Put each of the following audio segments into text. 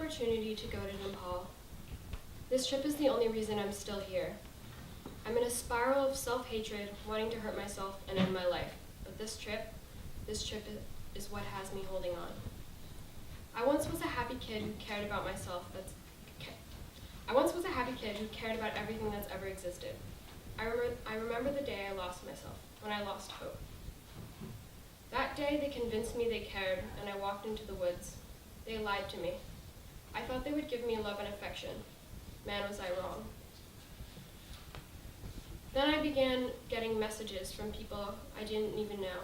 opportunity to go to Nepal. This trip is the only reason I'm still here. I'm in a spiral of self-hatred, wanting to hurt myself and end my life. But this trip is what has me holding on. I once was a happy kid who cared about everything that's ever existed. I remember the day I lost myself, when I lost hope. That day they convinced me they cared, and I walked into the woods. They lied to me. I thought they would give me love and affection. Man, was I wrong. Then I began getting messages from people I didn't even know.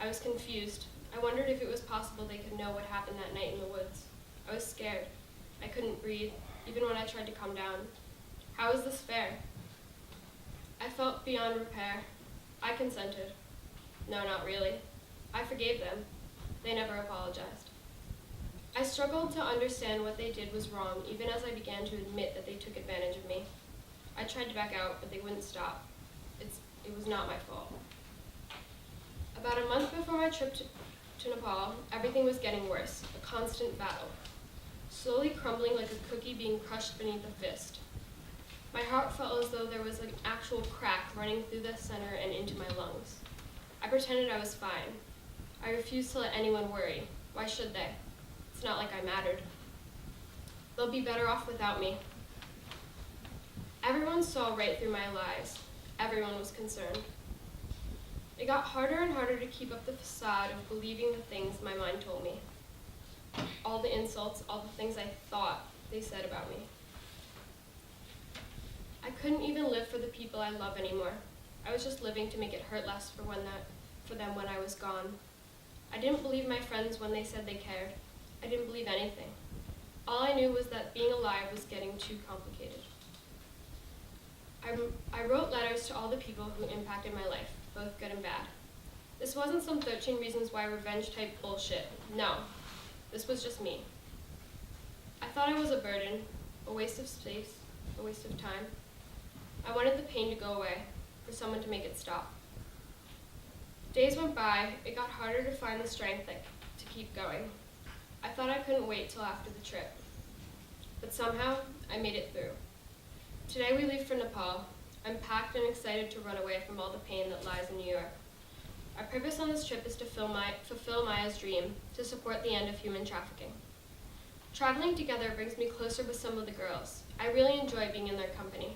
I was confused. I wondered if it was possible they could know what happened that night in the woods. I was scared. I couldn't breathe, even when I tried to calm down. How is this fair? I felt beyond repair. I consented. No, not really. I forgave them. They never apologized. I struggled to understand what they did was wrong, even as I began to admit that they took advantage of me. I tried to back out, but they wouldn't stop. It was not my fault. About a month before my trip to Nepal, everything was getting worse, a constant battle, slowly crumbling like a cookie being crushed beneath a fist. My heart felt as though there was an actual crack running through the center and into my lungs. I pretended I was fine. I refused to let anyone worry. Why should they? It's not like I mattered. They'll be better off without me. Everyone saw right through my lies. Everyone was concerned. It got harder and harder to keep up the facade of believing the things my mind told me. All the insults, all the things I thought they said about me. I couldn't even live for the people I love anymore. I was just living to make it hurt less for them when I was gone. I didn't believe my friends when they said they cared. I didn't believe anything. All I knew was that being alive was getting too complicated. I wrote letters to all the people who impacted my life, both good and bad. This wasn't some 13 reasons why revenge type bullshit. No, this was just me. I thought I was a burden, a waste of space, a waste of time. I wanted the pain to go away, for someone to make it stop. Days went by, it got harder to find the strength to keep going. I thought I couldn't wait till after the trip. But somehow, I made it through. Today we leave for Nepal. I'm packed and excited to run away from all the pain that lies in New York. Our purpose on this trip is to fulfill Maya's dream, to support the end of human trafficking. Traveling together brings me closer with some of the girls. I really enjoy being in their company.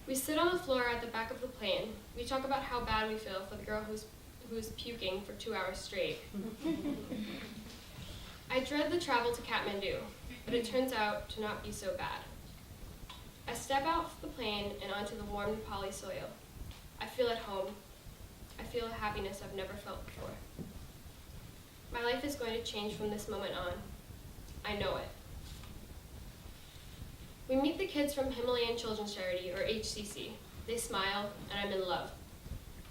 We sit on the floor at the back of the plane. We talk about how bad we feel for the girl who's puking for 2 hours straight. I dread the travel to Kathmandu, but it turns out to not be so bad. I step off the plane and onto the warm Nepali soil. I feel at home. I feel a happiness I've never felt before. My life is going to change from this moment on. I know it. We meet the kids from Himalayan Children's Charity, or HCC. They smile, and I'm in love.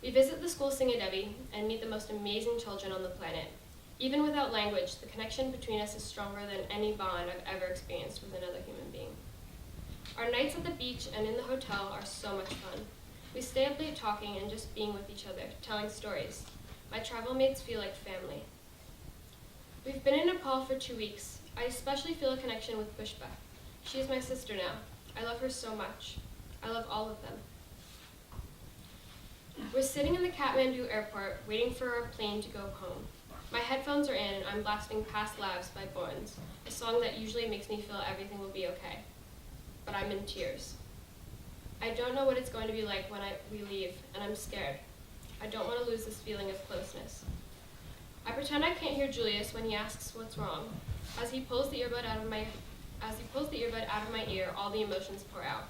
We visit the school Singadevi and meet the most amazing children on the planet. Even without language, the connection between us is stronger than any bond I've ever experienced with another human being. Our nights at the beach and in the hotel are so much fun. We stay up late talking and just being with each other, telling stories. My travel mates feel like family. We've been in Nepal for 2 weeks. I especially feel a connection with Pushpa. She is my sister now. I love her so much. I love all of them. We're sitting in the Kathmandu airport, waiting for our plane to go home. My headphones are in and I'm blasting Past Lives by Bones, a song that usually makes me feel everything will be okay. But I'm in tears. I don't know what it's going to be like when we leave, and I'm scared. I don't want to lose this feeling of closeness. I pretend I can't hear Julius when he asks what's wrong. As he pulls the earbud out of my ear, all the emotions pour out.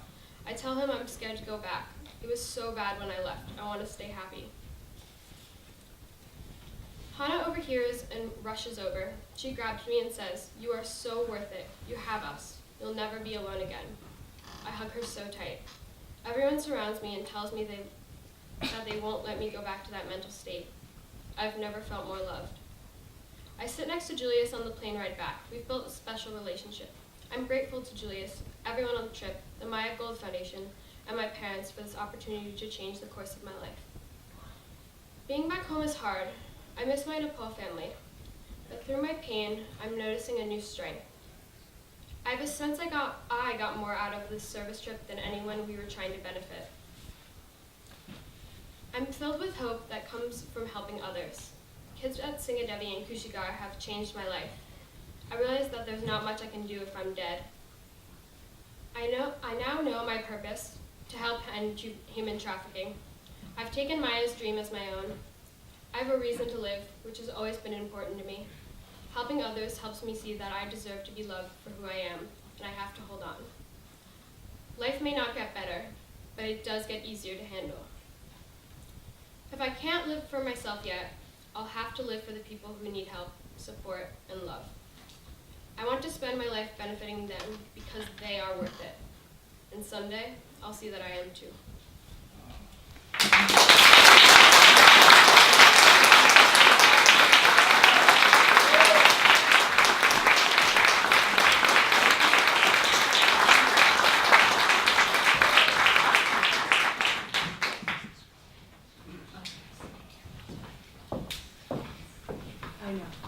I tell him I'm scared to go back. It was so bad when I left. I want to stay happy. Hana overhears and rushes over. She grabs me and says, "You are so worth it. You have us. You'll never be alone again." I hug her so tight. Everyone surrounds me and tells me that they won't let me go back to that mental state. I've never felt more loved. I sit next to Julius on the plane ride back. We've built a special relationship. I'm grateful to Julius, everyone on the trip, the Maya Gold Foundation, and my parents for this opportunity to change the course of my life. Being back home is hard. I miss my Nepal family. But through my pain, I'm noticing a new strength. I have a sense I got more out of this service trip than anyone we were trying to benefit. I'm filled with hope that comes from helping others. Kids at Singadevi and Kushigar have changed my life. I realize that there's not much I can do if I'm dead. I now know my purpose, to help end human trafficking. I've taken Maya's dream as my own. I have a reason to live, which has always been important to me. Helping others helps me see that I deserve to be loved for who I am, and I have to hold on. Life may not get better, but it does get easier to handle. If I can't live for myself yet, I'll have to live for the people who need help, support, and love. I want to spend my life benefiting them because they are worth it. And someday, I'll see that I am too. I know.